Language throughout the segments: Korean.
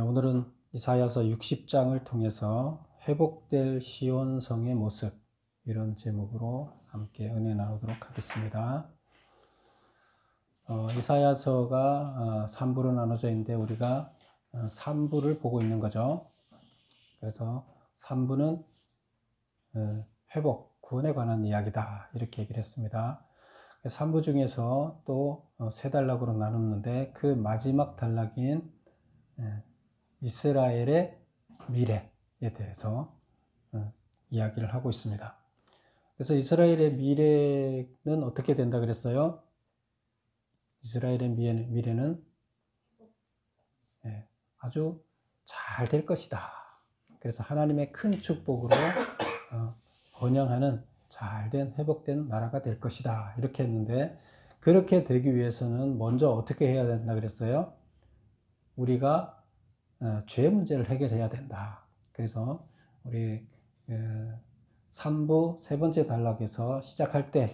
오늘은 이사야서 60장을 통해서 회복될 시온성의 모습, 이런 제목으로 함께 은혜 나누도록 하겠습니다. 이사야서가 3부로 나눠져 있는데 우리가 3부를 보고 있는 거죠. 그래서 3부는 회복, 구원에 관한 이야기다, 이렇게 얘기를 했습니다. 3부 중에서 또 세 단락으로 나눴는데 그 마지막 단락인 이스라엘의 미래에 대해서 이야기를 하고 있습니다. 그래서 이스라엘의 미래는 어떻게 된다 그랬어요? 이스라엘의 미래는 아주 잘 될 것이다. 그래서 하나님의 큰 축복으로 번영하는 잘된 회복된 나라가 될 것이다, 이렇게 했는데, 그렇게 되기 위해서는 먼저 어떻게 해야 된다 그랬어요? 우리가 죄 문제를 해결해야 된다. 그래서 우리 3부 세 번째 단락에서 시작할 때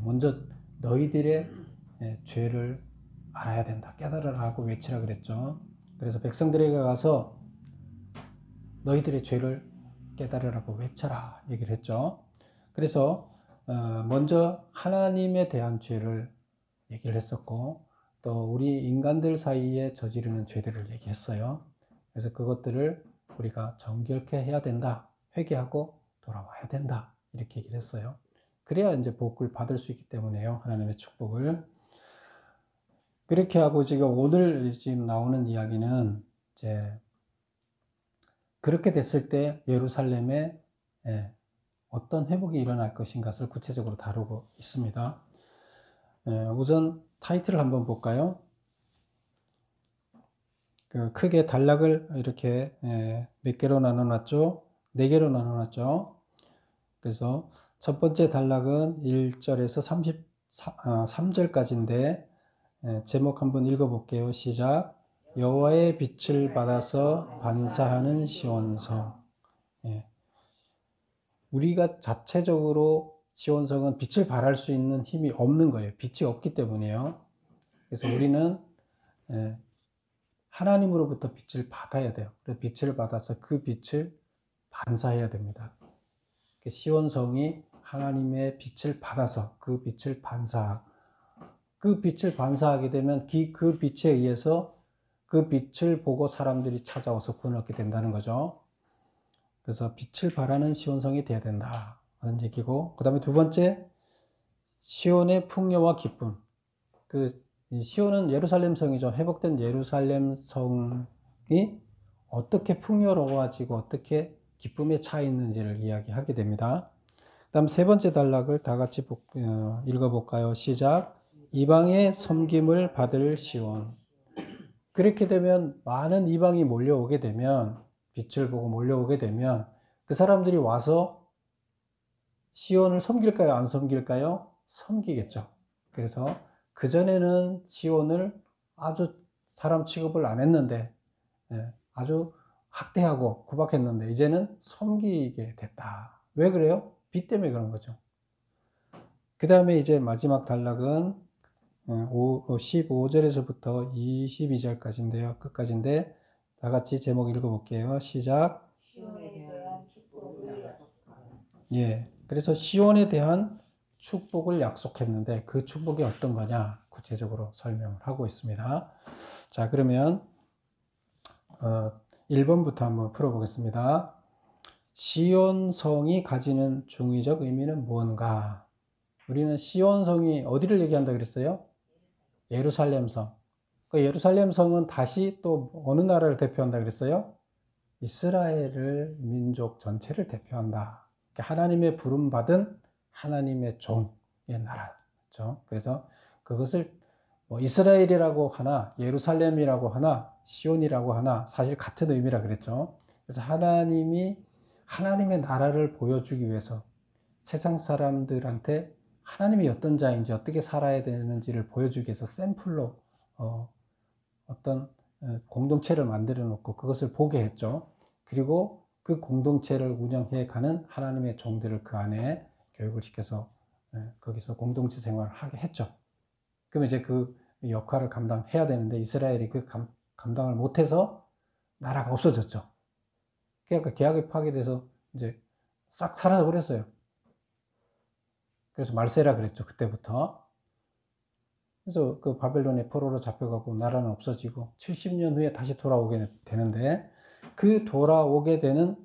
먼저 너희들의 죄를 알아야 된다, 깨달으라 하고 외치라 그랬죠. 그래서 백성들에게 가서 너희들의 죄를 깨달으라고 외쳐라 얘기를 했죠. 그래서 먼저 하나님에 대한 죄를 얘기를 했었고, 또 우리 인간들 사이에 저지르는 죄들을 얘기했어요. 그래서 그것들을 우리가 정결케 해야 된다, 회개하고 돌아와야 된다, 이렇게 얘기를 했어요. 그래야 이제 복을 받을 수 있기 때문에요, 하나님의 축복을. 그렇게 하고 지금 오늘 지금 나오는 이야기는 이제 그렇게 됐을 때 예루살렘에 어떤 회복이 일어날 것인가를 구체적으로 다루고 있습니다. 우선 타이틀을 한번 볼까요? 크게 단락을 이렇게 몇 개로 나눠놨죠? 4개로 나눠놨죠? 그래서 첫 번째 단락은 1절에서 33절까지인데 제목 한번 읽어볼게요. 시작. 여호와의 빛을 받아서 반사하는 시온성. 우리가 자체적으로 시온성은 빛을 발할 수 있는 힘이 없는 거예요. 빛이 없기 때문에요. 그래서 우리는 하나님으로부터 빛을 받아야 돼요. 그래서 빛을 받아서 그 빛을 반사해야 됩니다. 시온성이 하나님의 빛을 받아서 그 빛을 반사하게 되면 그 빛에 의해서 그 빛을 보고 사람들이 찾아와서 구원을 얻게 된다는 거죠. 그래서 빛을 발하는 시온성이 되어야 된다, 하는 얘기고, 그 다음에 두 번째, 시온의 풍요와 기쁨. 시온은 예루살렘 성이죠. 회복된 예루살렘 성이 어떻게 풍요로워지고 어떻게 기쁨에 차 있는지를 이야기하게 됩니다. 그 다음 세 번째 단락을 다 같이 읽어볼까요? 시작. 이방의 섬김을 받을 시온. 그렇게 되면 많은 이방이 몰려오게 되면, 빛을 보고 몰려오게 되면 그 사람들이 와서 시온을 섬길까요? 안 섬길까요? 섬기겠죠. 그래서 그전에는 시온을 아주 사람 취급을 안 했는데, 아주 학대하고 구박했는데 이제는 섬기게 됐다. 왜 그래요? 빛 때문에 그런 거죠. 그 다음에 이제 마지막 단락은 15절에서부터 22절까지인데요. 끝까지인데 다 같이 제목 읽어볼게요. 시작. 그래서 시온에 대한 축복을 약속했는데 그 축복이 어떤 거냐 구체적으로 설명을 하고 있습니다. 자, 그러면 1번부터 한번 풀어보겠습니다. 시온성이 가지는 중의적 의미는 무언가? 우리는 시온성이 어디를 얘기한다 그랬어요? 예루살렘성. 그 예루살렘성은 다시 또 어느 나라를 대표한다 그랬어요? 이스라엘을, 민족 전체를 대표한다. 하나님의 부름받은 하나님의 종의 나라죠. 그래서 그것을 뭐 이스라엘이라고 하나, 예루살렘이라고 하나, 시온이라고 하나 사실 같은 의미라 그랬죠. 그래서 하나님이 하나님의 나라를 보여주기 위해서 세상 사람들한테 하나님이 어떤 자인지 어떻게 살아야 되는지를 보여주기 위해서 샘플로 어떤 공동체를 만들어 놓고 그것을 보게 했죠. 그리고 그 공동체를 운영해 가는 하나님의 종들을 그 안에 교육을 시켜서 거기서 공동체 생활을 하게 했죠. 그러면 이제 그 역할을 감당해야 되는데 이스라엘이 그 감당을 못해서 나라가 없어졌죠. 그러니까 계약이 파괴돼서 이제 싹 사라져 버렸어요. 그래서 말세라 그랬죠. 그때부터. 그래서 그 바벨론의 포로로 잡혀가고 나라는 없어지고 70년 후에 다시 돌아오게 되는데, 그 돌아오게 되는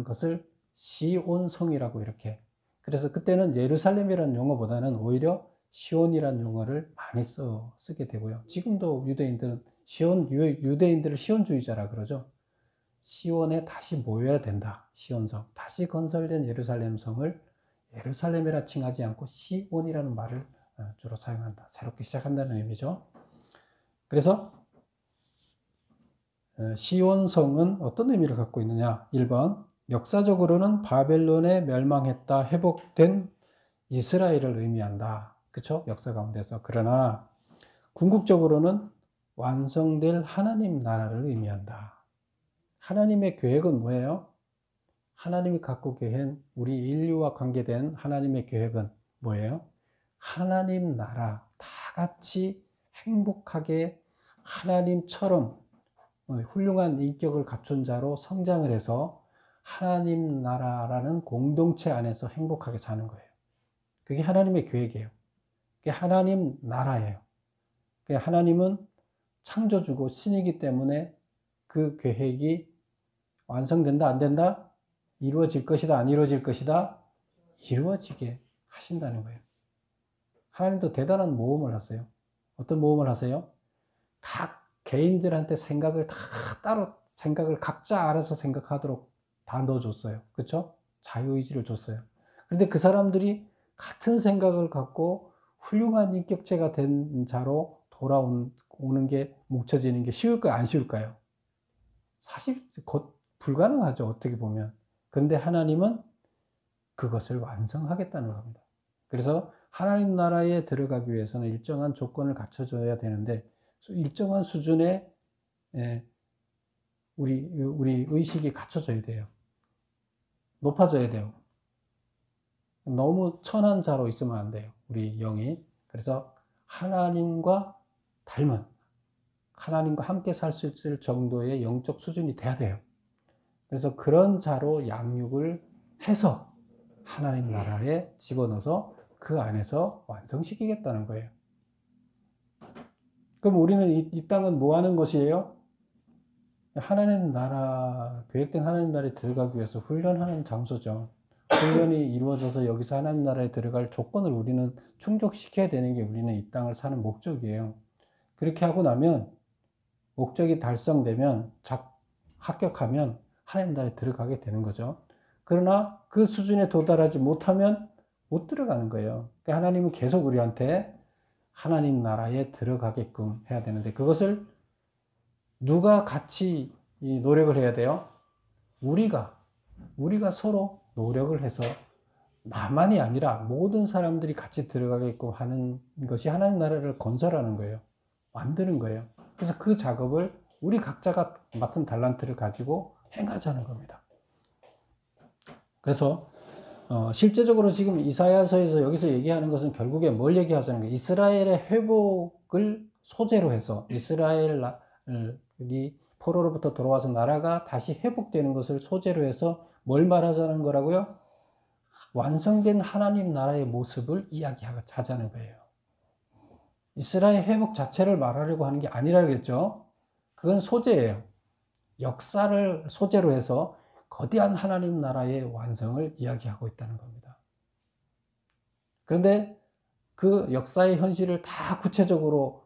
것을 시온성이라고 이렇게. 그래서 그때는 예루살렘이라는 용어보다는 오히려 시온이라는 용어를 많이 쓰게 되고요. 지금도 유대인들은 유대인들을 시온주의자라 그러죠. 시온에 다시 모여야 된다. 시온성. 다시 건설된 예루살렘 성을 예루살렘이라 칭하지 않고 시온이라는 말을 주로 사용한다. 새롭게 시작한다는 의미죠. 그래서 시온성은 어떤 의미를 갖고 있느냐? 1번, 역사적으로는 바벨론에 멸망했다 회복된 이스라엘을 의미한다. 그렇죠? 역사 가운데서. 그러나 궁극적으로는 완성될 하나님 나라를 의미한다. 하나님의 계획은 뭐예요? 하나님이 갖고 계신 우리 인류와 관계된 하나님의 계획은 뭐예요? 하나님 나라, 다 같이 행복하게 하나님처럼 훌륭한 인격을 갖춘 자로 성장을 해서 하나님 나라라는 공동체 안에서 행복하게 사는 거예요. 그게 하나님의 계획이에요. 그게 하나님 나라예요. 하나님은 창조주고 신이기 때문에 그 계획이 완성된다, 안 된다? 이루어질 것이다, 안 이루어질 것이다? 이루어지게 하신다는 거예요. 하나님도 대단한 모험을 하세요. 어떤 모험을 하세요? 각 개인들한테 생각을 다 따로, 생각을 각자 알아서 생각하도록 다 넣어줬어요. 그렇죠? 자유의지를 줬어요. 그런데 그 사람들이 같은 생각을 갖고 훌륭한 인격체가 된 자로 돌아오는 게, 뭉쳐지는 게 쉬울까요? 안 쉬울까요? 사실 곧 불가능하죠. 어떻게 보면. 그런데 하나님은 그것을 완성하겠다는 겁니다. 그래서 하나님 나라에 들어가기 위해서는 일정한 조건을 갖춰줘야 되는데, 일정한 수준의 우리 의식이 갖춰져야 돼요. 높아져야 돼요. 너무 천한 자로 있으면 안 돼요. 우리 영이. 그래서 하나님과 닮은, 하나님과 함께 살 수 있을 정도의 영적 수준이 돼야 돼요. 그래서 그런 자로 양육을 해서 하나님 나라에 집어넣어서 그 안에서 완성시키겠다는 거예요. 그럼 우리는 이 땅은 뭐 하는 것이에요? 하나님 나라, 계획된 하나님 나라에 들어가기 위해서 훈련하는 장소죠. 훈련이 이루어져서 여기서 하나님 나라에 들어갈 조건을 우리는 충족시켜야 되는 게 우리는 이 땅을 사는 목적이에요. 그렇게 하고 나면, 목적이 달성되면, 합격하면 하나님 나라에 들어가게 되는 거죠. 그러나 그 수준에 도달하지 못하면 못 들어가는 거예요. 그러니까 하나님은 계속 우리한테 하나님 나라에 들어가게끔 해야 되는데, 그것을 누가 같이 노력을 해야 돼요? 우리가 서로 노력을 해서, 나만이 아니라 모든 사람들이 같이 들어가게끔 하는 것이 하나님 나라를 건설하는 거예요. 만드는 거예요. 그래서 그 작업을 우리 각자가 맡은 달란트를 가지고 행하자는 겁니다. 그래서 실제적으로 지금 이사야서에서 여기서 얘기하는 것은 결국에 뭘 얘기하자는 거예요? 이스라엘의 회복을 소재로 해서, 이스라엘이 포로로부터 돌아와서 나라가 다시 회복되는 것을 소재로 해서 뭘 말하자는 거라고요? 완성된 하나님 나라의 모습을 이야기하자는 거예요. 이스라엘 회복 자체를 말하려고 하는 게 아니라 그랬죠. 그건 소재예요. 역사를 소재로 해서 거대한 하나님 나라의 완성을 이야기하고 있다는 겁니다. 그런데 그 역사의 현실을 다 구체적으로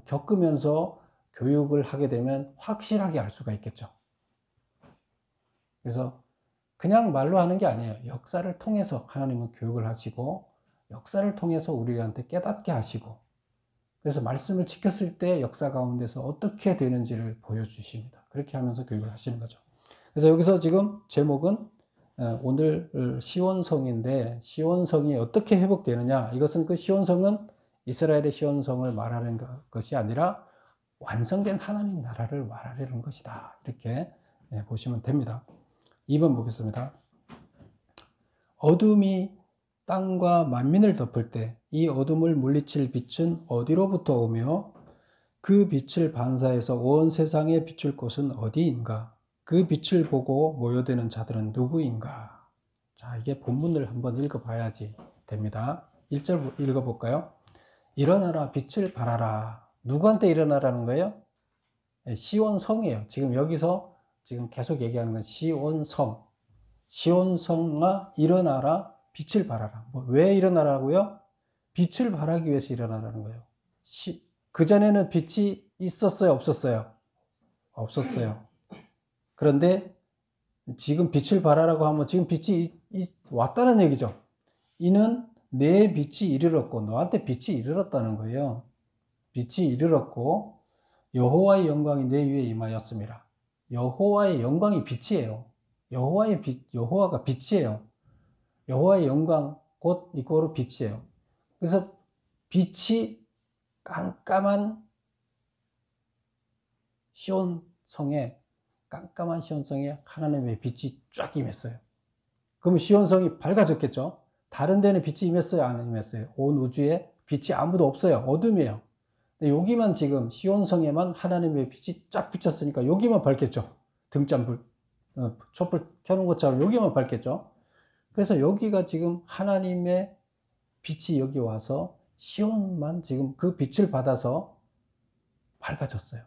겪으면서 교육을 하게 되면 확실하게 알 수가 있겠죠. 그래서 그냥 말로 하는 게 아니에요. 역사를 통해서 하나님은 교육을 하시고, 역사를 통해서 우리한테 깨닫게 하시고, 그래서 말씀을 지켰을 때 역사 가운데서 어떻게 되는지를 보여주십니다. 그렇게 하면서 교육을 하시는 거죠. 그래서 여기서 지금 제목은 오늘 시온성인데, 시온성이 어떻게 회복되느냐, 이것은 그 시온성은 이스라엘의 시온성을 말하는 것이 아니라 완성된 하나님 나라를 말하려는 것이다. 이렇게 보시면 됩니다. 2번 보겠습니다. 어둠이 땅과 만민을 덮을 때 이 어둠을 물리칠 빛은 어디로부터 오며 그 빛을 반사해서 온 세상에 비출 곳은 어디인가? 그 빛을 보고 모여드는 자들은 누구인가? 자, 이게 본문을 한번 읽어봐야지 됩니다. 1절 읽어볼까요? 일어나라, 빛을 발하라. 누구한테 일어나라는 거예요? 시온성이에요. 지금 여기서 지금 계속 얘기하는 건 시온성. 시온성아, 일어나라, 빛을 발하라. 왜 일어나라고요? 빛을 발하기 위해서 일어나라는 거예요. 그전에는 빛이 있었어요, 없었어요? 없었어요. 그런데 지금 빛을 발하라고 하면 지금 빛이 왔다는 얘기죠. 이는 내 빛이 이르렀고 너한테 빛이 이르렀다는 거예요. 빛이 이르렀고 여호와의 영광이 내 위에 임하였습니다. 여호와의 영광이 빛이에요. 여호와의 빛, 여호와가 빛이에요. 여호와의 영광 곧 이거로 빛이에요. 그래서 빛이 깜깜한 시온성에 하나님의 빛이 쫙 임했어요. 그러면 시온성이 밝아졌겠죠? 다른 데는 빛이 임했어요? 안 임했어요? 온 우주에 빛이 아무도 없어요. 어둠이에요. 근데 여기만 지금 시온성에만 하나님의 빛이 쫙 비쳤으니까 여기만 밝겠죠? 등잔불, 촛불 켜놓은 것처럼 여기만 밝겠죠? 그래서 여기가 지금 하나님의 빛이 여기 와서 시온만 지금 그 빛을 받아서 밝아졌어요.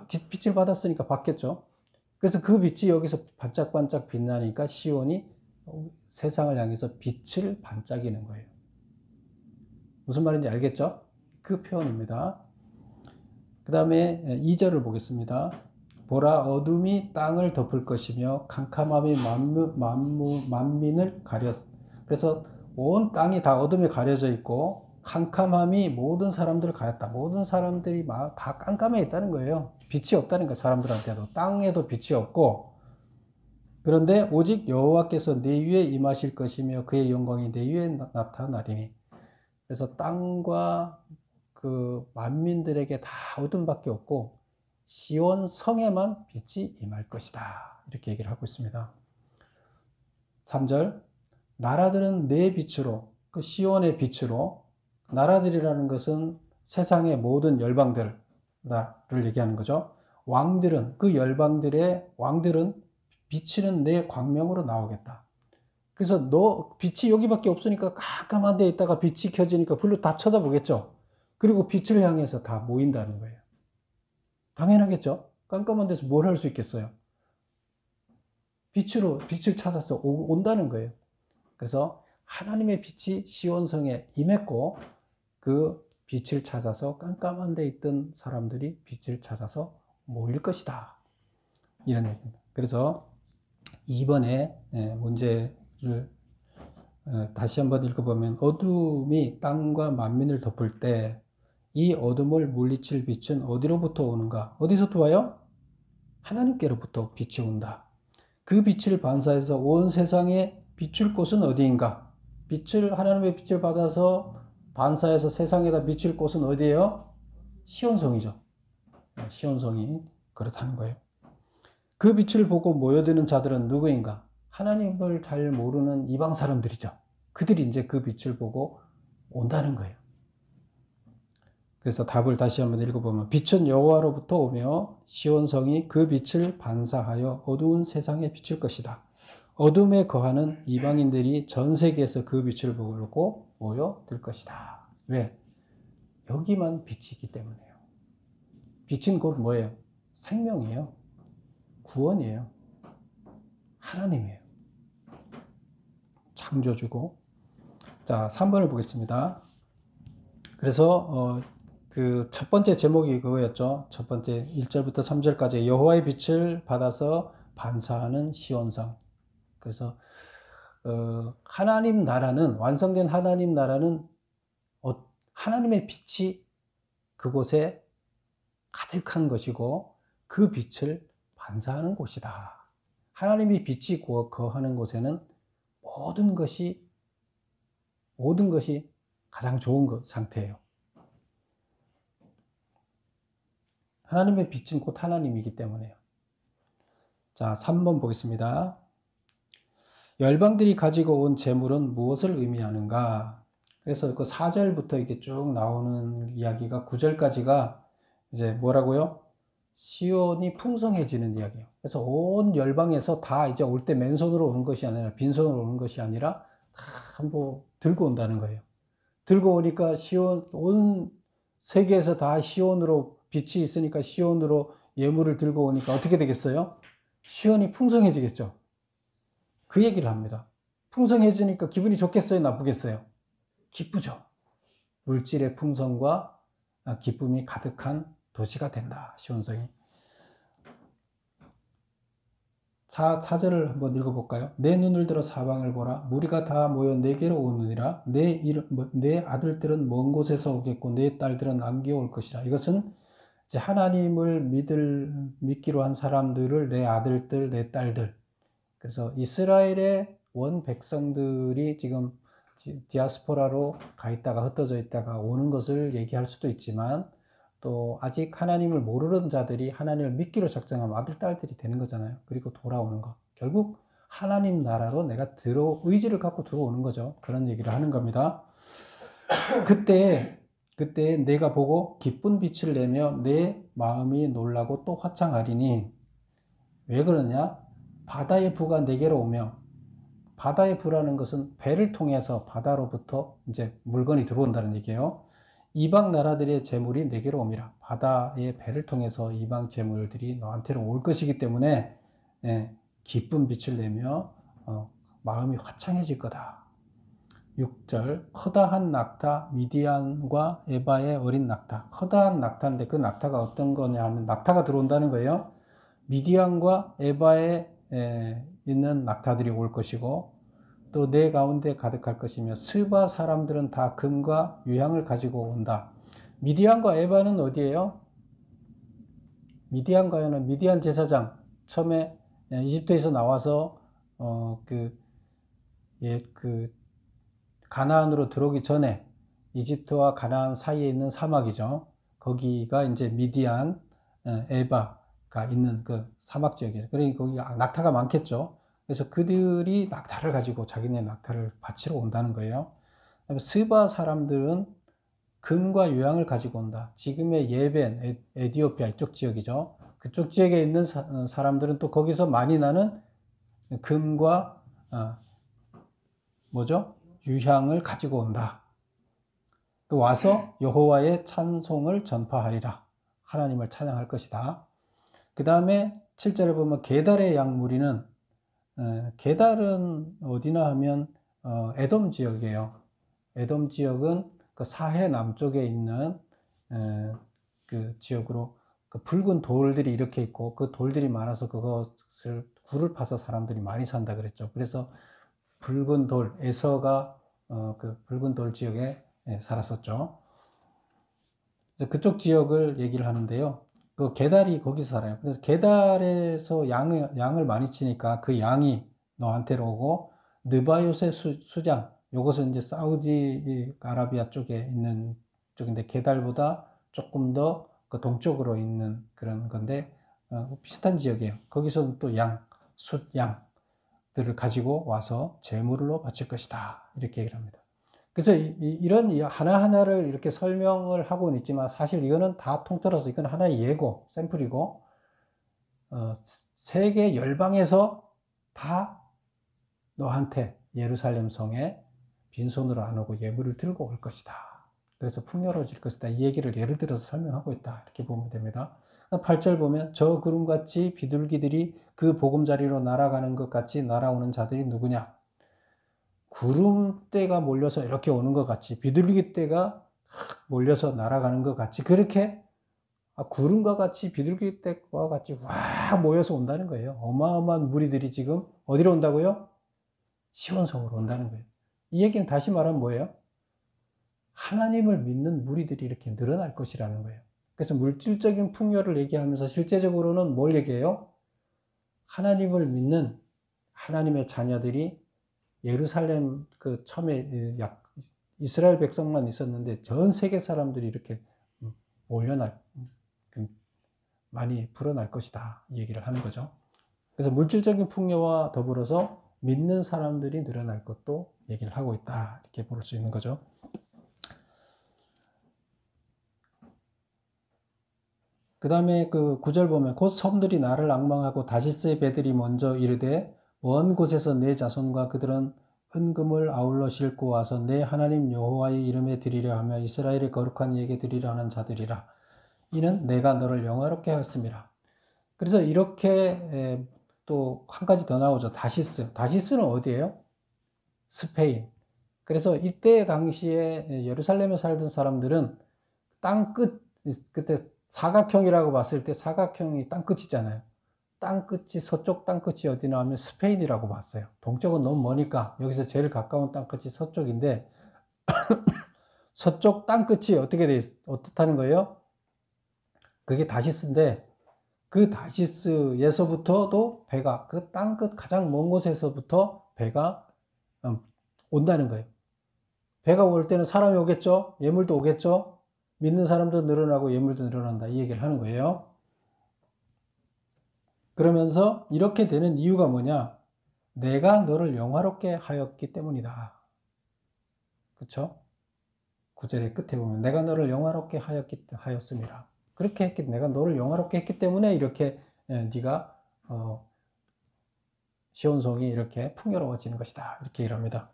빛을 받았으니까 밝겠죠? 그래서 그 빛이 여기서 반짝반짝 빛나니까 시온이 세상을 향해서 빛을 반짝이는 거예요. 무슨 말인지 알겠죠? 그 표현입니다. 그 다음에 2절을 보겠습니다. 보라, 어둠이 땅을 덮을 것이며 캄캄함이 만민을 가렸. 그래서 온 땅이 다 어둠에 가려져 있고 캄캄함이 모든 사람들을 가렸다. 모든 사람들이 다 깜깜해 있다는 거예요. 빛이 없다는 거예요. 사람들한테도. 땅에도 빛이 없고. 그런데 오직 여호와께서 내 위에 임하실 것이며 그의 영광이 내 위에 나타나리니. 그래서 땅과 그 만민들에게 다 어둠밖에 없고 시온 성에만 빛이 임할 것이다. 이렇게 얘기를 하고 있습니다. 3절 나라들은 내 빛으로, 그 시온의 빛으로, 나라들이라는 것은 세상의 모든 열방들을 얘기하는 거죠. 왕들은, 그 열방들의 왕들은 비치는 내 광명으로 나오겠다. 그래서 빛이 여기밖에 없으니까 깜깜한 데 있다가 빛이 켜지니까 별로 다 쳐다보겠죠. 그리고 빛을 향해서 다 모인다는 거예요. 당연하겠죠. 깜깜한 데서 뭘 할 수 있겠어요. 빛을 찾아서 온다는 거예요. 그래서 하나님의 빛이 시온성에 임했고 그 빛을 찾아서 깜깜한 데 있던 사람들이 빛을 찾아서 모일 것이다. 이런 얘기입니다. 그래서 이번에 문제를 다시 한번 읽어보면 어둠이 땅과 만민을 덮을 때 이 어둠을 물리칠 빛은 어디로부터 오는가? 어디서부터 와요? 하나님께로부터 빛이 온다. 그 빛을 반사해서 온 세상에 비출 곳은 어디인가? 하나님의 빛을 받아서 반사해서 세상에다 비칠 곳은 어디예요? 시온성이죠. 시온성이 그렇다는 거예요. 그 빛을 보고 모여드는 자들은 누구인가? 하나님을 잘 모르는 이방 사람들이죠. 그들이 이제 그 빛을 보고 온다는 거예요. 그래서 답을 다시 한번 읽어보면 빛은 여호와로부터 오며 시온성이 그 빛을 반사하여 어두운 세상에 비출 것이다. 어둠에 거하는 이방인들이 전 세계에서 그 빛을 보고 모여들 것이다. 왜? 여기만 빛이 있기 때문에요. 빛은 곧 뭐예요? 생명이에요. 구원이에요. 하나님이에요. 창조주고. 자, 3번을 보겠습니다. 그래서 그 첫 번째 제목이 그거였죠. 첫 번째 1절부터 3절까지 여호와의 빛을 받아서 반사하는 시온성. 그래서 하나님 나라는, 완성된 하나님 나라는 하나님의 빛이 그곳에 가득한 것이고 그 빛을 반사하는 곳이다. 하나님이 빛이 거하는 곳에는 모든 것이 가장 좋은 상태예요. 하나님의 빛은 곧 하나님이기 때문에요. 자, 3번 보겠습니다. 열방들이 가지고 온 재물은 무엇을 의미하는가? 그래서 그 4절부터 이렇게 쭉 나오는 이야기가 9절까지가 이제 뭐라고요? 시온이 풍성해지는 이야기예요. 그래서 온 열방에서 다 이제 올 때 맨손으로 오는 것이 아니라 빈손으로 오는 것이 아니라 다 뭐 들고 온다는 거예요. 들고 오니까 시온, 온 세계에서 다 시온으로 빛이 있으니까 시온으로 예물을 들고 오니까 어떻게 되겠어요? 시온이 풍성해지겠죠. 그 얘기를 합니다. 풍성해지니까 기분이 좋겠어요? 나쁘겠어요? 기쁘죠. 물질의 풍성과 기쁨이 가득한 도시가 된다. 시온성이. 4절을 한번 읽어볼까요? 내 눈을 들어 사방을 보라. 무리가 다 모여 내게로 오느니라. 내 아들들은 먼 곳에서 오겠고 내 딸들은 남겨 올 것이라. 이것은 이제 하나님을 믿기로 한 사람들을 내 아들들, 내 딸들. 그래서 이스라엘의 원 백성들이 지금 디아스포라로 가 있다가 흩어져 있다가 오는 것을 얘기할 수도 있지만 또 아직 하나님을 모르는 자들이 하나님을 믿기로 작정한 아들, 딸들이 되는 거잖아요. 그리고 돌아오는 거. 결국 하나님 나라로 내가 의지를 갖고 들어오는 거죠. 그런 얘기를 하는 겁니다. 그때 내가 보고 기쁜 빛을 내며 내 마음이 놀라고 또 화창하리니 왜 그러냐? 바다의 부가 내게로 오며 바다의 부라는 것은 배를 통해서 바다로부터 이제 물건이 들어온다는 얘기예요. 이방 나라들의 재물이 내게로 옵니다. 바다의 배를 통해서 이방 재물들이 너한테로 올 것이기 때문에 기쁜 빛을 내며 마음이 화창해질 거다. 6절 허다한 낙타 미디안과 에바의 어린 낙타. 허다한 낙타인데 그 낙타가 어떤 거냐 하면 낙타가 들어온다는 거예요. 미디안과 에바에 있는 낙타들이 올 것이고 또 내 가운데 가득할 것이며 스바 사람들은 다 금과 유향을 가지고 온다. 미디안과 에바는 어디예요? 미디안과 에바는 미디안 제사장 처음에 이집트에서 나와서 가나안으로 들어오기 전에 이집트와 가나안 사이에 있는 사막이죠. 거기가 이제 미디안, 에바가 있는 그 사막 지역이에요. 그러니까 거기 낙타가 많겠죠. 그래서 그들이 낙타를 가지고 자기네 낙타를 바치러 온다는 거예요. 스바 사람들은 금과 유향을 가지고 온다. 지금의 예벤, 에디오피아 이쪽 지역이죠. 그쪽 지역에 있는 사람들은 또 거기서 많이 나는 금과 유향을 가지고 온다. 와서 여호와의 찬송을 전파하리라. 하나님을 찬양할 것이다. 그 다음에 7절에 보면 게달의 양 무리는 게달은 어디나 하면 에돔 지역이에요. 에돔 지역은 그 사해 남쪽에 있는 그 지역으로 그 붉은 돌들이 이렇게 있고 그 돌들이 많아서 그것을 굴을 파서 사람들이 많이 산다 그랬죠. 그래서 붉은 돌, 에서가 그 붉은 돌 지역에 살았었죠. 그래서 그쪽 지역을 얘기를 하는데요. 그 게달이 거기서 살아요. 그래서 게달에서 양을 많이 치니까 그 양이 너한테로 오고 느바요의 수장, 요것은 이제 사우디 아라비아 쪽에 있는 쪽인데 게달보다 조금 더 그 동쪽으로 있는 그런 건데 비슷한 지역이에요. 거기서는 또 숫양들을 가지고 와서 제물로 바칠 것이다. 이렇게 얘기를 합니다. 그래서 이런 하나하나를 이렇게 설명을 하고는 있지만 사실 이거는 다 통틀어서 이건 하나의 예고, 샘플이고 세계 열방에서 다 너한테 예루살렘 성에 빈손으로 안 오고 예물을 들고 올 것이다. 그래서 풍요로워질 것이다. 이 얘기를 예를 들어서 설명하고 있다. 이렇게 보면 됩니다. 8절 보면 저 구름같이 비둘기들이 그 보금자리로 날아가는 것 같이 날아오는 자들이 누구냐? 구름대가 몰려서 이렇게 오는 것 같이 비둘기 떼가 몰려서 날아가는 것 같이 그렇게 구름과 같이 비둘기 떼와 같이 와 모여서 온다는 거예요. 어마어마한 무리들이 지금 어디로 온다고요? 시온성으로 온다는 거예요. 이 얘기는 다시 말하면 뭐예요? 하나님을 믿는 무리들이 이렇게 늘어날 것이라는 거예요. 그래서 물질적인 풍요를 얘기하면서 실제적으로는 뭘 얘기해요? 하나님을 믿는 하나님의 자녀들이 예루살렘 그 처음에 이스라엘 백성만 있었는데 전 세계 사람들이 이렇게 많이 불어날 것이다. 이 얘기를 하는 거죠. 그래서 물질적인 풍요와 더불어서 믿는 사람들이 늘어날 것도 얘기를 하고 있다. 이렇게 볼 수 있는 거죠. 그 다음에 그 9절 보면 곧 섬들이 나를 앙망하고 다시스의 배들이 먼저 이르되 먼 곳에서 내 자손과 그들은 은금을 아울러 싣고 와서 내 하나님 여호와의 이름에 드리려 하며 이스라엘의 거룩한 이에게 드리려 하는 자들이라. 이는 내가 너를 영화롭게 하였음이라. 그래서 이렇게 또 한 가지 더 나오죠. 다시스. 다시스는 어디예요? 스페인. 그래서 이때 당시에 예루살렘에 살던 사람들은 땅 끝, 그때 사각형이라고 봤을 때 사각형이 땅 끝이잖아요. 땅 끝이, 서쪽 땅 끝이 어디나 하면 스페인이라고 봤어요. 동쪽은 너무 머니까 여기서 제일 가까운 땅 끝이 서쪽인데 서쪽 땅 끝이 어떻다는 거예요? 그게 다시스인데 그 다시스에서부터도 배가, 그 땅 끝 가장 먼 곳에서부터 배가 온다는 거예요. 배가 올 때는 사람이 오겠죠? 예물도 오겠죠? 믿는 사람도 늘어나고 예물도 늘어난다. 이 얘기를 하는 거예요. 그러면서 이렇게 되는 이유가 뭐냐? 내가 너를 영화롭게 하였기 때문이다. 그렇죠? 9절의 끝에 보면 내가 너를 영화롭게 하였음이라. 그렇게 했기, 내가 너를 영화롭게 했기 때문에 이렇게 네가 시온성이 이렇게 풍요로워지는 것이다. 이렇게 일합니다.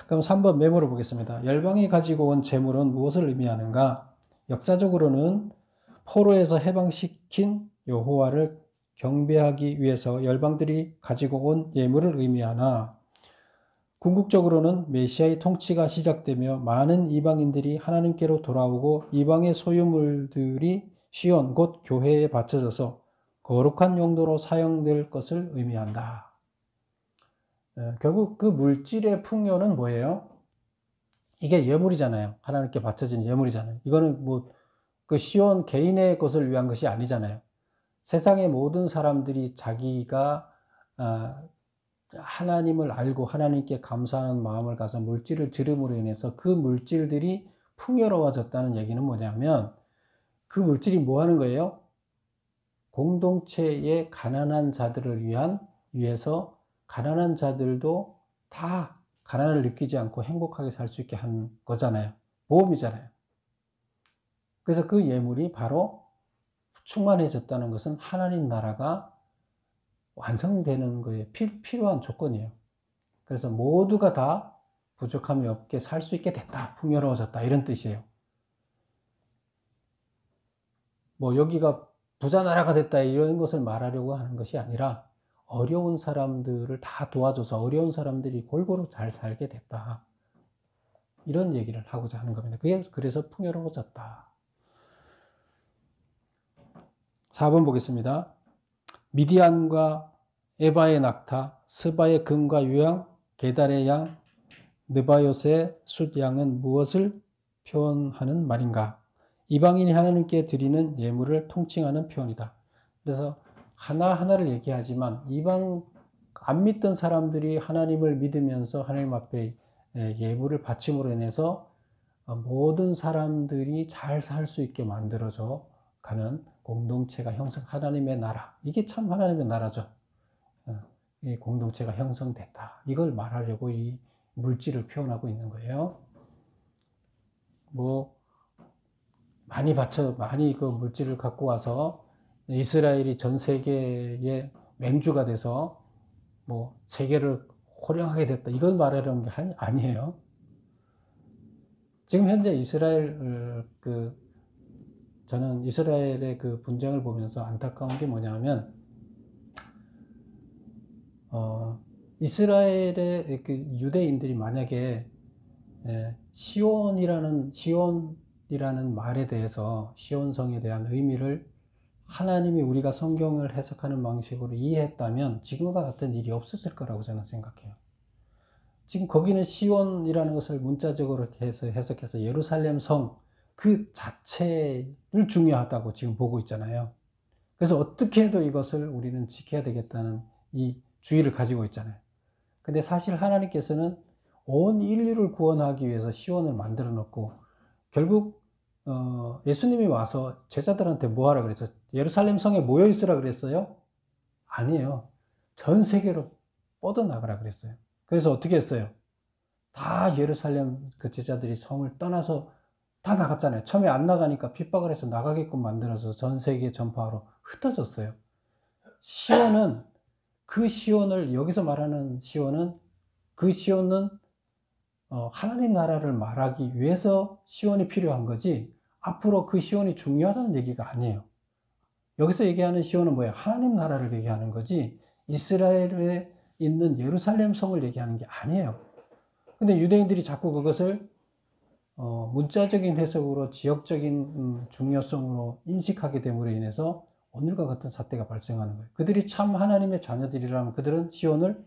그럼 3번 메모를 보겠습니다. 열방이 가지고 온 재물은 무엇을 의미하는가? 역사적으로는 포로에서 해방시킨 여호와를 경배하기 위해서 열방들이 가지고 온 예물을 의미하나 궁극적으로는 메시아의 통치가 시작되며 많은 이방인들이 하나님께로 돌아오고 이방의 소유물들이 시온 곧 교회에 바쳐져서 거룩한 용도로 사용될 것을 의미한다. 결국 그 물질의 풍요는 뭐예요? 이게 예물이잖아요. 하나님께 바쳐진 예물이잖아요. 이거는 뭐 그 시온 개인의 것을 위한 것이 아니잖아요. 세상의 모든 사람들이 자기가 하나님을 알고 하나님께 감사하는 마음을 가서 물질을 들음으로 인해서 그 물질들이 풍요로워졌다는 얘기는 뭐냐면 그 물질이 뭐 하는 거예요? 공동체의 가난한 자들을 위해서 가난한 자들도 다 가난을 느끼지 않고 행복하게 살 수 있게 한 거잖아요. 보험이잖아요. 그래서 그 예물이 바로 충만해졌다는 것은 하나님 나라가 완성되는 거에 필요한 조건이에요. 그래서 모두가 다 부족함이 없게 살 수 있게 됐다. 풍요로워졌다. 이런 뜻이에요. 뭐 여기가 부자 나라가 됐다. 이런 것을 말하려고 하는 것이 아니라 어려운 사람들을 다 도와줘서 어려운 사람들이 골고루 잘 살게 됐다. 이런 얘기를 하고자 하는 겁니다. 그래서 풍요로워졌다. 4번 보겠습니다. 미디안과 에바의 낙타, 스바의 금과 유양, 게달의 양, 느바요스의 숫양은 무엇을 표현하는 말인가? 이방인이 하나님께 드리는 예물을 통칭하는 표현이다. 그래서 하나하나를 얘기하지만 이방 안 믿던 사람들이 하나님을 믿으면서 하나님 앞에 예물을 바침으로 인해서 모든 사람들이 잘 살 수 있게 만들어져 가는 공동체가 하나님의 나라. 이게 참 하나님의 나라죠. 이 공동체가 형성됐다. 이걸 말하려고 이 물질을 표현하고 있는 거예요. 뭐 많이 그 물질을 갖고 와서 이스라엘이 전 세계의 맹주가 돼서 뭐 세계를 호령하게 됐다. 이걸 말하려는 게 아니에요. 지금 현재 저는 이스라엘의 그 분쟁을 보면서 안타까운 게 뭐냐면 이스라엘의 그 유대인들이 만약에 시온이라는 말에 대해서 시온성에 대한 의미를 하나님이 우리가 성경을 해석하는 방식으로 이해했다면 지금과 같은 일이 없었을 거라고 저는 생각해요. 지금 거기는 시온이라는 것을 문자적으로 해석해서 예루살렘 성 그 자체를 중요하다고 지금 보고 있잖아요. 그래서 어떻게 해도 이것을 우리는 지켜야 되겠다는 이 주의를 가지고 있잖아요. 근데 사실 하나님께서는 온 인류를 구원하기 위해서 시온을 만들어 놓고 결국 예수님이 와서 제자들한테 뭐 하라 그랬어요? 예루살렘 성에 모여 있으라 그랬어요? 아니에요. 전 세계로 뻗어나가라 그랬어요. 그래서 어떻게 했어요? 다 예루살렘 그 제자들이 성을 떠나서 다 나갔잖아요. 처음에 안 나가니까 핍박을 해서 나가게끔 만들어서 전 세계에 전파로 흩어졌어요. 시온은 그 시온을 여기서 말하는 시온은 그 시온은 하나님 나라를 말하기 위해서 시온이 필요한 거지 앞으로 그 시온이 중요하다는 얘기가 아니에요. 여기서 얘기하는 시온은 뭐예요? 하나님 나라를 얘기하는 거지 이스라엘에 있는 예루살렘 성을 얘기하는 게 아니에요. 근데 유대인들이 자꾸 그것을 문자적인 해석으로 지역적인 중요성으로 인식하게 됨으로 인해서 오늘과 같은 사태가 발생하는 거예요. 그들이 참 하나님의 자녀들이라면 그들은 시온을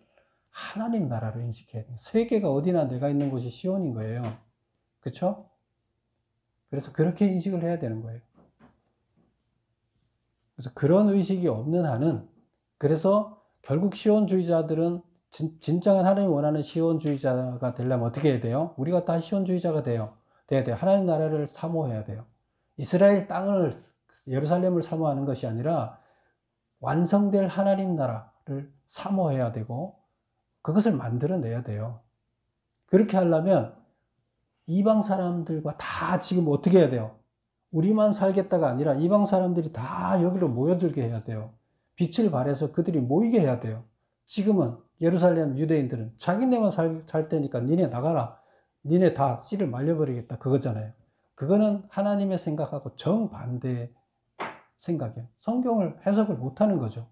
하나님 나라로 인식해야 돼요. 세계가 어디나 내가 있는 곳이 시온인 거예요. 그렇죠? 그래서 그렇게 인식을 해야 되는 거예요. 그래서 그런 의식이 없는 한은 그래서 결국 시온주의자들은 진정한 하나님이 원하는 시온주의자가 되려면 어떻게 해야 돼요? 우리가 다 시온주의자가 돼야 돼요. 하나님 나라를 사모해야 돼요. 이스라엘 땅을 예루살렘을 사모하는 것이 아니라 완성될 하나님 나라를 사모해야 되고 그것을 만들어내야 돼요. 그렇게 하려면 이방 사람들과 다 지금 어떻게 해야 돼요? 우리만 살겠다가 아니라 이방 사람들이 다 여기로 모여들게 해야 돼요. 빛을 발해서 그들이 모이게 해야 돼요. 지금은 예루살렘 유대인들은 자기네만 살 때니까 니네 나가라. 니네 다 씨를 말려버리겠다. 그거잖아요. 그거는 하나님의 생각하고 정반대의 생각이에요. 성경을 해석을 못하는 거죠.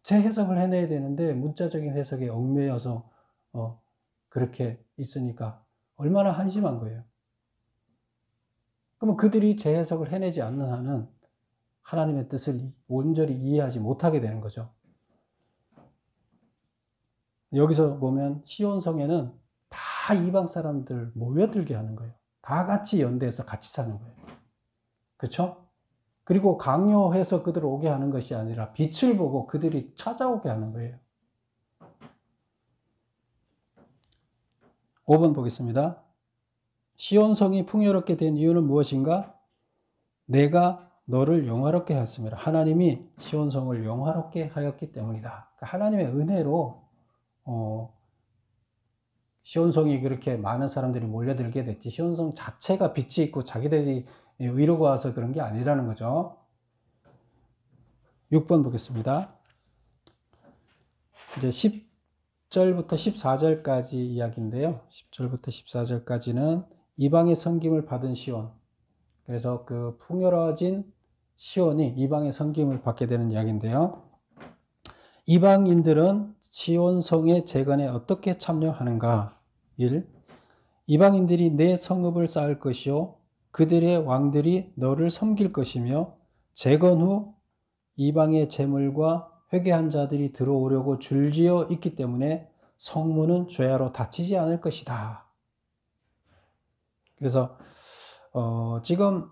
제 해석을 해내야 되는데 문자적인 해석에 얽매여서 그렇게 있으니까 얼마나 한심한 거예요. 그러면 그들이 제 해석을 해내지 않는 한은 하나님의 뜻을 온전히 이해하지 못하게 되는 거죠. 여기서 보면 시온성에는 다 이방 사람들 모여들게 하는 거예요. 다 같이 연대해서 같이 사는 거예요. 그렇죠? 그리고 강요해서 그들을 오게 하는 것이 아니라 빛을 보고 그들이 찾아오게 하는 거예요. 5번 보겠습니다. 시온성이 풍요롭게 된 이유는 무엇인가? 내가 너를 영화롭게 하였습니다. 하나님이 시온성을 영화롭게 하였기 때문이다. 그러니까 하나님의 은혜로 시온성이 그렇게 많은 사람들이 몰려들게 됐지 시온성 자체가 빛이 있고 자기들이 의로가 와서 그런 게 아니라는 거죠. 6번 보겠습니다. 이제 10절부터 14절까지 이야기인데요. 10절부터 14절까지는 이방의 섬김을 받은 시온. 그래서 그 풍요로워진 시온이 이방의 섬김을 받게 되는 이야기인데요. 이방인들은 시온성의 재건에 어떻게 참여하는가? 1. 이방인들이 내 성읍을 쌓을 것이요 그들의 왕들이 너를 섬길 것이며 재건 후 이방의 재물과 회개한 자들이 들어오려고 줄지어 있기 때문에 성문은 죄로 닫히지 않을 것이다. 그래서 지금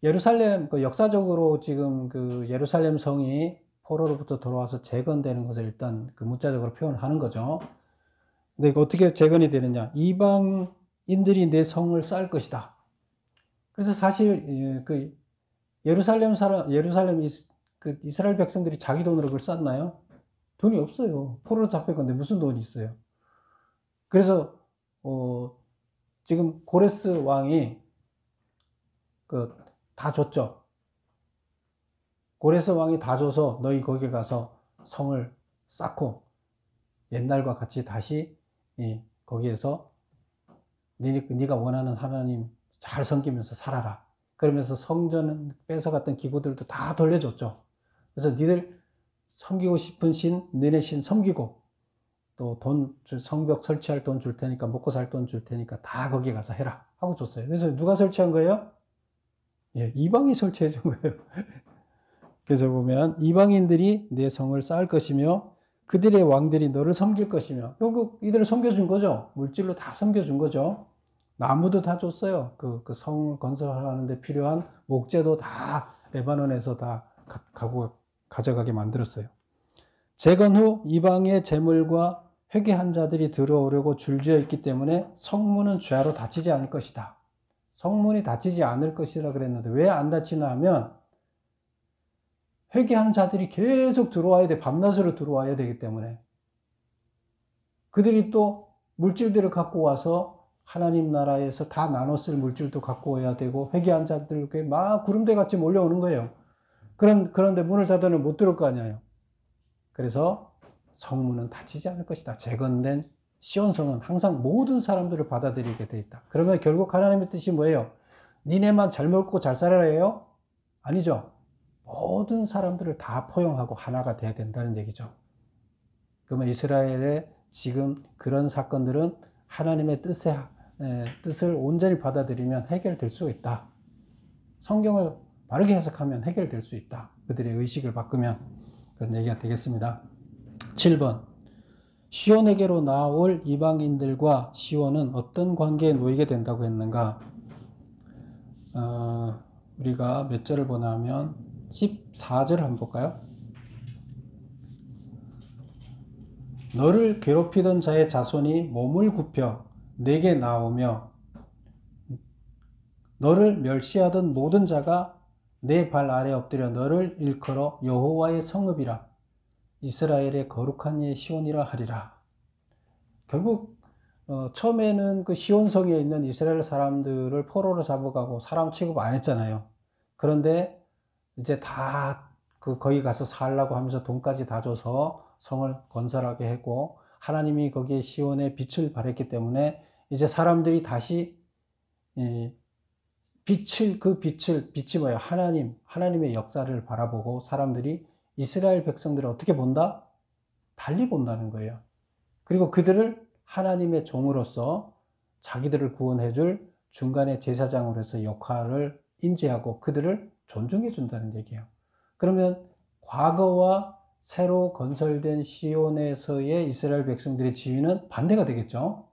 예루살렘 역사적으로 지금 그 예루살렘 성이 포로로부터 돌아와서 재건되는 것을 일단 그 문자적으로 표현하는 거죠. 근데 어떻게 재건이 되느냐? 이방인들이 내 성을 쌓을 것이다. 그래서 사실 그 예루살렘 그 이스라엘 백성들이 자기 돈으로 그걸 쌓나요? 돈이 없어요. 포로로 잡혀건데 무슨 돈이 있어요? 그래서 지금 고레스 왕이 다 줬죠. 고레스 왕이 다 줘서 너희 거기 가서 성을 쌓고 옛날과 같이 다시 거기에서 네가 원하는 하나님 잘 섬기면서 살아라. 그러면서 성전 뺏어갔던 기구들도 다 돌려줬죠. 그래서 니들 섬기고 싶은 신, 너네 신 섬기고 또 성벽 설치할 돈 줄 테니까 먹고 살 돈 줄 테니까 다 거기 가서 해라 하고 줬어요. 그래서 누가 설치한 거예요? 예, 이방이 설치해 준 거예요. 그래서 보면 이방인들이 내 성을 쌓을 것이며 그들의 왕들이 너를 섬길 것이며 결국 이들을 섬겨준 거죠. 물질로 다 섬겨준 거죠. 나무도 다 줬어요. 그 성을 건설하는데 필요한 목재도 다 레바논에서 다 가져가게 만들었어요. 재건 후 이방의 재물과 회개한 자들이 들어오려고 줄지어 있기 때문에 성문은 죄로 닫히지 않을 것이다. 성문이 닫히지 않을 것이라 그랬는데 왜 안 닫히나 하면 회개한 자들이 계속 들어와야 돼. 밤낮으로 들어와야 되기 때문에 그들이 또 물질들을 갖고 와서 하나님 나라에서 다 나눠 쓸 물질도 갖고 와야 되고 회개한 자들께 막 구름대 같이 몰려오는 거예요. 그런데 문을 닫으면 못 들어올 거 아니에요. 그래서 성문은 닫히지 않을 것이다. 재건된 시온성은 항상 모든 사람들을 받아들이게 돼 있다. 그러면 결국 하나님의 뜻이 뭐예요? 니네만 잘 먹고 잘 살아야 해요? 아니죠. 모든 사람들을 다 포용하고 하나가 돼야 된다는 얘기죠. 그러면 이스라엘의 지금 그런 사건들은 하나님의 뜻을 온전히 받아들이면 해결될 수 있다. 성경을 바르게 해석하면 해결될 수 있다. 그들의 의식을 바꾸면 그런 얘기가 되겠습니다. 7번 시온에게로 나올 이방인들과 시온은 어떤 관계에 놓이게 된다고 했는가? 우리가 몇 절을 보냐면 14절을 한번 볼까요? 너를 괴롭히던 자의 자손이 몸을 굽혀 내게 나오며 너를 멸시하던 모든 자가 내 발 아래 엎드려 너를 일컬어 여호와의 성읍이라 이스라엘의 거룩한 예 시온이라 하리라. 결국 처음에는 그 시온성에 있는 이스라엘 사람들을 포로로 잡아가고 사람 취급 안 했잖아요. 그런데 이제 다 거기 가서 살라고 하면서 돈까지 다 줘서 성을 건설하게 했고 하나님이 거기에 시온에 빛을 발했기 때문에 이제 사람들이 다시 빛이 뭐예요? 하나님의 역사를 바라보고 사람들이 이스라엘 백성들을 어떻게 본다? 달리 본다는 거예요. 그리고 그들을 하나님의 종으로서 자기들을 구원해 줄 중간의 제사장으로서 역할을 인지하고 그들을 존중해 준다는 얘기예요. 그러면 과거와 새로 건설된 시온에서의 이스라엘 백성들의 지위는 반대가 되겠죠.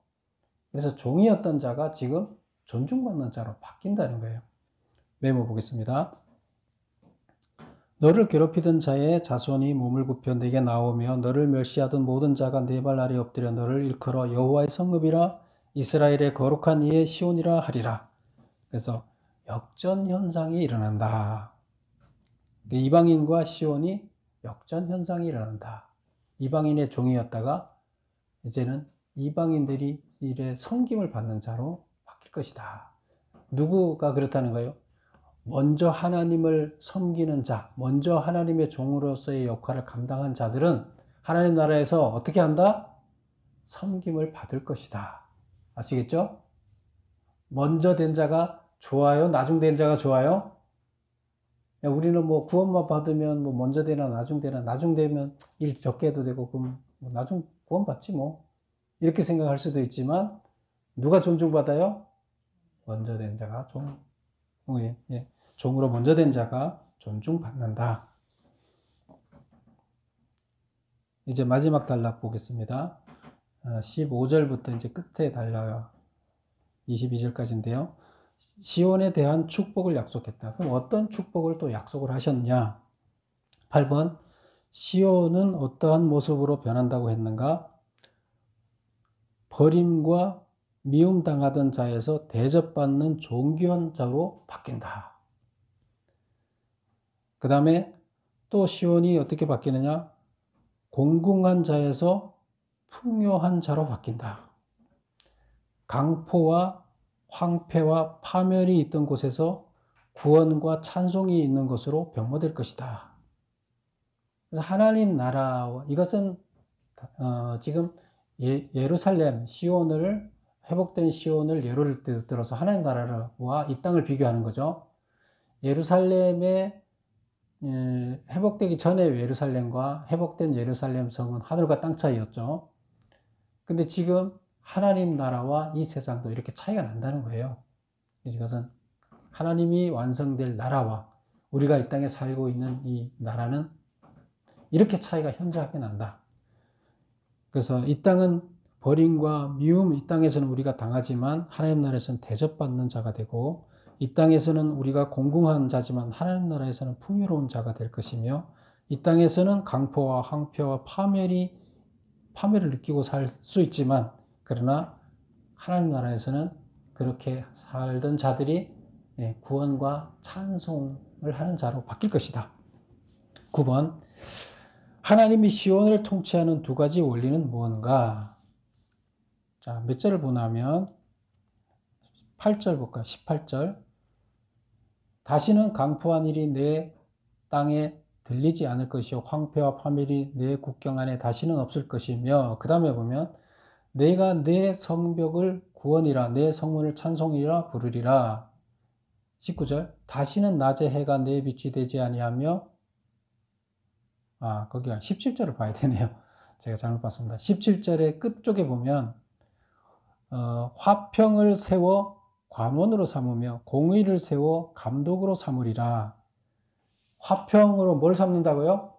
그래서 종이었던 자가 지금 존중받는 자로 바뀐다는 거예요. 메모 보겠습니다. 너를 괴롭히던 자의 자손이 몸을 굽혀 내게 나오며 너를 멸시하던 모든 자가 네 발 아래 엎드려 너를 일컬어 여호와의 성읍이라 이스라엘의 거룩한 이의 시온이라 하리라. 그래서 역전 현상이 일어난다. 이방인과 시온이 역전 현상이 일어난다. 이방인의 종이었다가 이제는 이방인들이 일의 섬김을 받는 자로 바뀔 것이다. 누구가 그렇다는 거예요? 먼저 하나님을 섬기는 자, 먼저 하나님의 종으로서의 역할을 감당한 자들은 하나님 나라에서 어떻게 한다? 섬김을 받을 것이다. 아시겠죠? 먼저 된 자가 좋아요? 나중 된 자가 좋아요? 우리는 뭐 구원만 받으면 뭐 먼저 되나 나중 되나 나중 되면 일 적게 해도 되고 그럼 뭐 나중 구원 받지 뭐 이렇게 생각할 수도 있지만 누가 존중받아요? 먼저 된 자가 종으로 먼저 된 자가 존중받는다. 이제 마지막 단락 보겠습니다. 15절부터 이제 끝에 달려요. 22절까지인데요. 시온에 대한 축복을 약속했다. 그럼 어떤 축복을 또 약속을 하셨냐? 8번 시온은 어떠한 모습으로 변한다고 했는가? 버림과 미움당하던 자에서 대접받는 존귀한 자로 바뀐다. 그 다음에 또 시온이 어떻게 바뀌느냐? 공궁한 자에서 풍요한 자로 바뀐다. 강포와 황폐와 파멸이 있던 곳에서 구원과 찬송이 있는 것으로 변모될 것이다. 그래서 하나님 나라와 이것은 지금 예루살렘 시온을 회복된 시온을 예로를 들어서 하나님 나라와 이 땅을 비교하는 거죠. 예루살렘의 회복되기 전에 예루살렘과 회복된 예루살렘 성은 하늘과 땅 차이였죠. 근데 지금 하나님 나라와 이 세상도 이렇게 차이가 난다는 거예요. 이것은 하나님이 완성될 나라와 우리가 이 땅에 살고 있는 이 나라는 이렇게 차이가 현저하게 난다. 그래서 이 땅은 버림과 미움, 이 땅에서는 우리가 당하지만 하나님 나라에서는 대접받는 자가 되고 이 땅에서는 우리가 공궁한 자지만 하나님 나라에서는 풍요로운 자가 될 것이며 이 땅에서는 강포와 황폐와 파멸을 느끼고 살 수 있지만 그러나 하나님 나라에서는 그렇게 살던 자들이 구원과 찬송을 하는 자로 바뀔 것이다. 9번 하나님이 시온을 통치하는 두 가지 원리는 무언가? 자, 몇 절을 보냐면 18절 볼까요? 18절. 다시는 강포한 일이 내 땅에 들리지 않을 것이요 황폐와 파멸이 내 국경 안에 다시는 없을 것이며, 그 다음에 보면 내가 내 성벽을 구원이라 내 성문을 찬송이라 부르리라. 19절. 다시는 낮에 해가 내 빛이 되지 아니하며, 거기가 17절을 봐야 되네요. 제가 잘못 봤습니다. 17절의 끝쪽에 보면 화평을 세워 관원으로 삼으며 공의를 세워 감독으로 삼으리라. 화평으로 뭘 삼는다고요?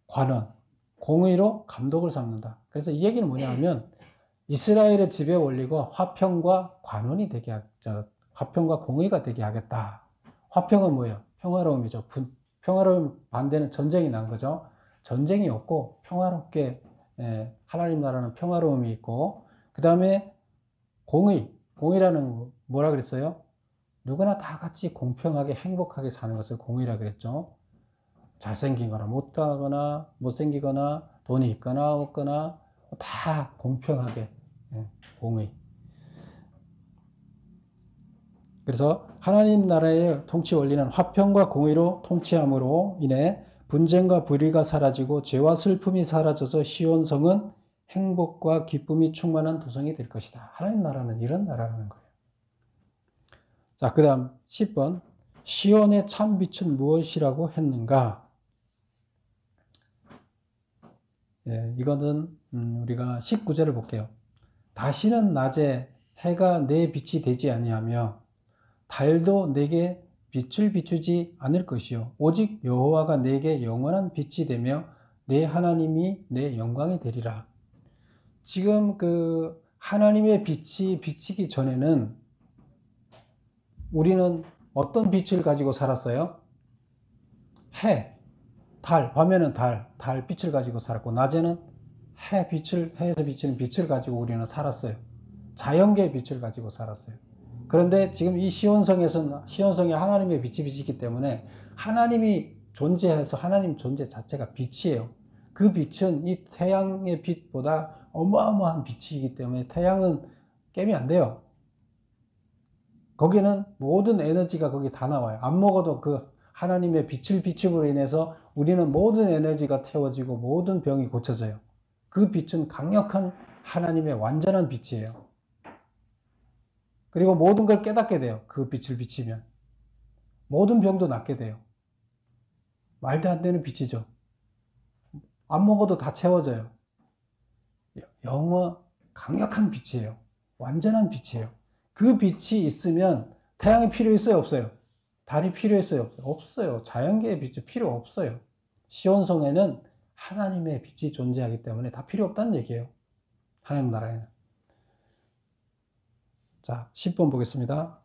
관원. 공의로 감독을 삼는다. 그래서 이 얘기는 뭐냐면 이스라엘의 지배 원리가 화평과 관원이 되게 화평과 공의가 되게 하겠다. 화평은 뭐예요? 평화로움이죠. 평화로움 반대는 전쟁이 난 거죠. 전쟁이 없고 평화롭게, 하나님 나라는 평화로움이 있고, 그 다음에 공의라는 뭐라 그랬어요? 누구나 다 같이 공평하게 행복하게 사는 것을 공의라 그랬죠. 잘생기거나 못하거나 못생기거나 돈이 있거나 없거나 다 공평하게, 공의. 그래서 하나님 나라의 통치 원리는 화평과 공의로 통치함으로 인해 분쟁과 불의가 사라지고 죄와 슬픔이 사라져서 시온성은 행복과 기쁨이 충만한 도성이 될 것이다. 하나님 나라는 이런 나라라는 거예요. 자, 그 다음 10번. 시온의 참 빛은 무엇이라고 했는가? 이거는 우리가 19절을 볼게요. 다시는 낮에 해가 내 빛이 되지 아니하며 달도 내게 빛을 비추지 않을 것이요 오직 여호와가 내게 영원한 빛이 되며 내 하나님이 내 영광이 되리라. 지금 그 하나님의 빛이 비치기 전에는 우리는 어떤 빛을 가지고 살았어요? 밤에는 달 빛을 가지고 살았고, 낮에는 해에서 비치는 빛을 가지고 우리는 살았어요. 자연계의 빛을 가지고 살았어요. 그런데 지금 이 시온성에 하나님의 빛이 비치기 때문에 하나님이 존재해서 하나님 존재 자체가 빛이에요. 그 빛은 이 태양의 빛보다 어마어마한 빛이기 때문에 태양은 깨면 안 돼요. 거기는 모든 에너지가 거기 다 나와요. 안 먹어도 그 하나님의 빛을 비춤으로 인해서 우리는 모든 에너지가 채워지고 모든 병이 고쳐져요. 그 빛은 강력한 하나님의 완전한 빛이에요. 그리고 모든 걸 깨닫게 돼요. 그 빛을 비치면. 모든 병도 낫게 돼요. 말도 안 되는 빛이죠. 안 먹어도 다 채워져요. 강력한 빛이에요. 완전한 빛이에요. 그 빛이 있으면 태양이 필요 있어요? 없어요? 달이 필요했어요? 없어요. 자연계의 빛이 필요 없어요. 시온성에는 하나님의 빛이 존재하기 때문에 다 필요 없다는 얘기예요. 하나님 나라에는. 자, 10번 보겠습니다.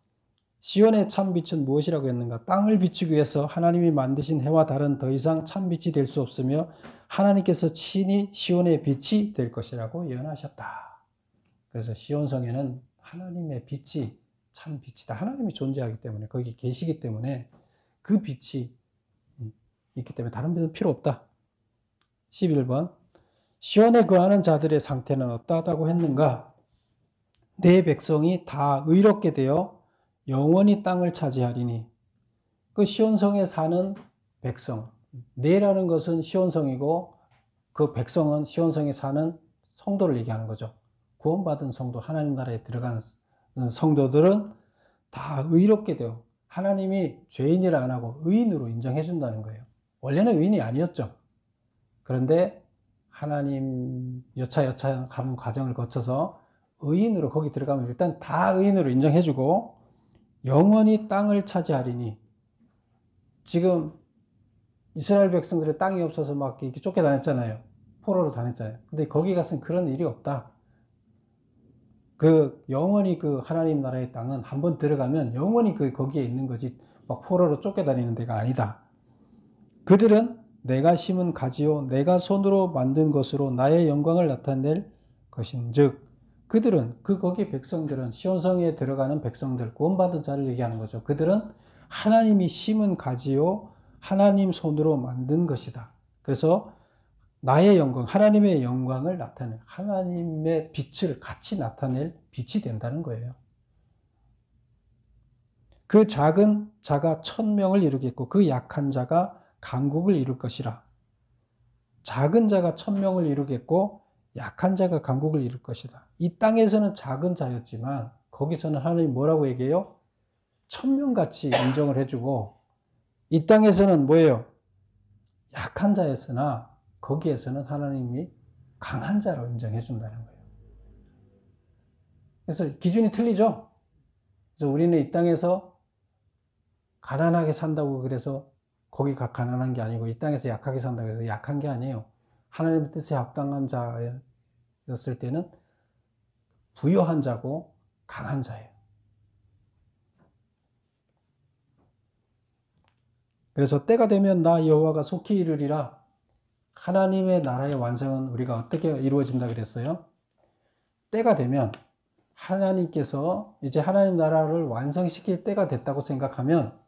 시온의 참빛은 무엇이라고 했는가? 땅을 비추기 위해서 하나님이 만드신 해와 달은 더 이상 참빛이 될 수 없으며 하나님께서 친히 시온의 빛이 될 것이라고 예언하셨다. 그래서 시온성에는 하나님의 빛이 참빛이다. 하나님이 존재하기 때문에, 거기 계시기 때문에 그 빛이 있기 때문에 다른 빛은 필요 없다. 11번. 시온에 거하는 자들의 상태는 어떠하다고 했는가? 내 백성이 다 의롭게 되어 영원히 땅을 차지하리니. 그 시온성에 사는 백성, 내라는 것은 시온성이고 그 백성은 시온성에 사는 성도를 얘기하는 거죠. 구원받은 성도, 하나님 나라에 들어가는 성도들은 다 의롭게 되어 하나님이 죄인이라 안 하고 의인으로 인정해 준다는 거예요. 원래는 의인이 아니었죠. 그런데 하나님 여차하는 과정을 거쳐서 의인으로 거기 들어가면 일단 다 의인으로 인정해주고 영원히 땅을 차지하리니. 지금 이스라엘 백성들의 땅이 없어서 막 이렇게 쫓겨다녔잖아요. 포로로 다녔잖아요. 근데 거기 가서는 그런 일이 없다. 그 영원히 그 하나님 나라의 땅은 한번 들어가면 영원히 거기에 있는 거지 막 포로로 쫓겨다니는 데가 아니다. 그들은 내가 심은 가지요 내가 손으로 만든 것으로 나의 영광을 나타낼 것인즉. 그들은 거기 백성들은 시온성에 들어가는 백성들, 구원받은 자를 얘기하는 거죠. 그들은 하나님이 심은 가지요 하나님 손으로 만든 것이다. 그래서 나의 영광, 하나님의 영광을 나타낼, 하나님의 빛을 같이 나타낼 빛이 된다는 거예요. 그 작은 자가 천명을 이루겠고 그 약한 자가 강국을 이룰 것이라. 작은 자가 천명을 이루겠고 약한 자가 강국을 이룰 것이다. 이 땅에서는 작은 자였지만 거기서는 하나님이 뭐라고 얘기해요? 천명같이 인정을 해주고 이 땅에서는 뭐예요? 약한 자였으나 거기에서는 하나님이 강한 자로 인정해 준다는 거예요. 그래서 기준이 틀리죠? 그래서 우리는 이 땅에서 가난하게 산다고 그래서 거기가 가난한 게 아니고 이 땅에서 약하게 산다고 해서 약한 게 아니에요. 하나님의 뜻에 합당한 자였을 때는 부요한 자고 강한 자예요. 그래서 때가 되면 나 여호와가 속히 이루리라. 하나님의 나라의 완성은 우리가 어떻게 이루어진다 그랬어요? 때가 되면 하나님께서 이제 하나님 나라를 완성시킬 때가 됐다고 생각하면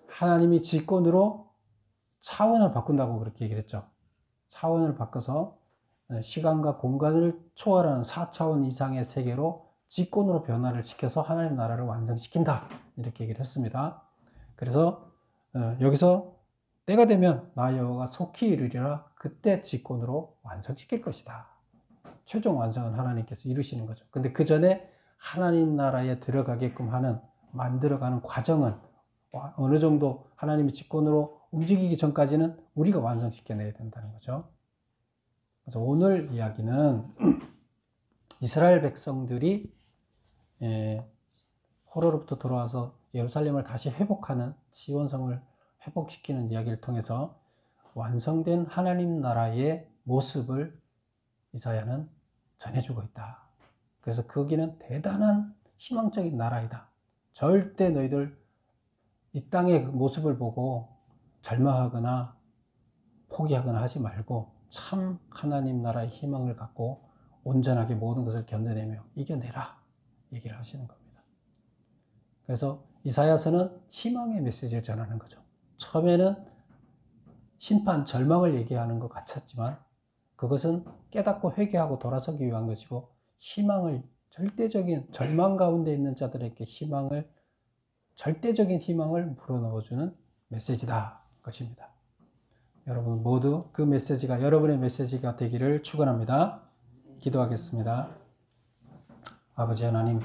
하나님이 직권으로 차원을 바꾼다고 그렇게 얘기를 했죠. 차원을 바꿔서 시간과 공간을 초월하는 4차원 이상의 세계로 직권으로 변화를 시켜서 하나님 나라를 완성시킨다. 이렇게 얘기를 했습니다. 그래서 여기서 때가 되면 나 여호와가 속히 이루리라. 그때 직권으로 완성시킬 것이다. 최종 완성은 하나님께서 이루시는 거죠. 근데 그 전에 하나님 나라에 들어가게끔 하는 만들어가는 과정은 어느 정도 하나님이 직권으로 움직이기 전까지는 우리가 완성시켜내야 된다는 거죠. 그래서 오늘 이야기는 이스라엘 백성들이 포로로부터 돌아와서 예루살렘을 다시 회복하는 시온성을 회복시키는 이야기를 통해서 완성된 하나님 나라의 모습을 이사야는 전해주고 있다. 그래서 거기는 대단한 희망적인 나라이다. 절대 너희들 이 땅의 모습을 보고 절망하거나 포기하거나 하지 말고 참 하나님 나라의 희망을 갖고 온전하게 모든 것을 견뎌내며 이겨내라 얘기를 하시는 겁니다. 그래서 이사야서는 희망의 메시지를 전하는 거죠. 처음에는 심판, 절망을 얘기하는 것 같았지만 그것은 깨닫고 회개하고 돌아서기 위한 것이고 희망을 절대적인 절망 가운데 있는 자들에게 절대적인 희망을 불어넣어주는 메시지다 것입니다. 여러분 모두 그 메시지가 여러분의 메시지가 되기를 축원합니다. 기도하겠습니다. 아버지 하나님,